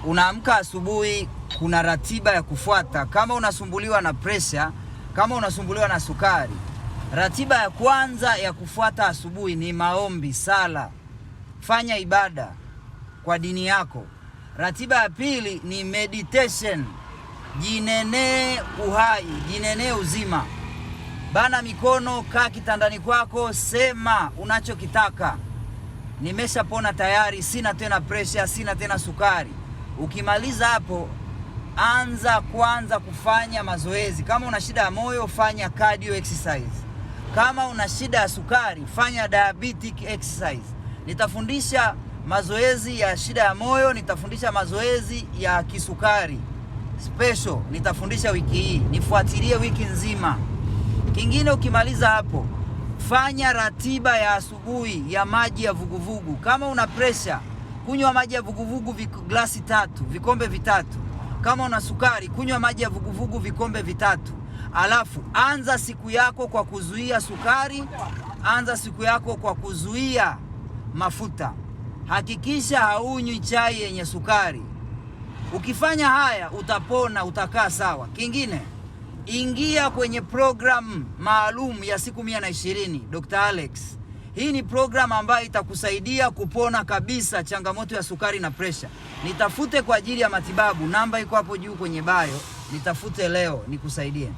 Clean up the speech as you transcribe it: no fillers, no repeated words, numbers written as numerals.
Unaamka asubuhi, kuna ratiba ya kufuata. Kama unasumbuliwa na pressure, kama unasumbuliwa na sukari, ratiba ya kwanza ya kufuata asubuhi ni maombi, sala, fanya ibada kwa dini yako. Ratiba ya pili ni meditation, jinenee uhai, jinenee uzima. Bana mikono, kaa kitandani kwako, sema unachokitaka. Nimeshapona tayari, sina tena pressure, sina tena sukari. Ukimaliza hapo, anza kwanza kufanya mazoezi. Kama una shida ya moyo, fanya cardio exercise. Kama una shida ya sukari, fanya diabetic exercise. Nitafundisha mazoezi ya shida ya moyo, nitafundisha mazoezi ya kisukari special, nitafundisha wiki hii. Nifuatilie wiki nzima. Kingine, ukimaliza hapo, fanya ratiba ya asubuhi ya maji ya vuguvugu. Kama una pressure, kunywa maji ya vuguvugu glasi 3, vikombe 3. Kama una sukari, kunywa maji ya vuguvugu vikombe 3. Alafu anza siku yako kwa kuzuia sukari, anza siku yako kwa kuzuia mafuta. Hakikisha haunywi chai yenye sukari. Ukifanya haya utapona, utakaa sawa. Kingine, ingia kwenye program maalum ya siku 120 Dr. Alex. Hii ni program ambayo itakusaidia kupona kabisa changamoto ya sukari na pressure. Nitafute kwa ajili ya matibabu, namba iko hapo juu kwenye bio. Nitafute leo nikusaidie.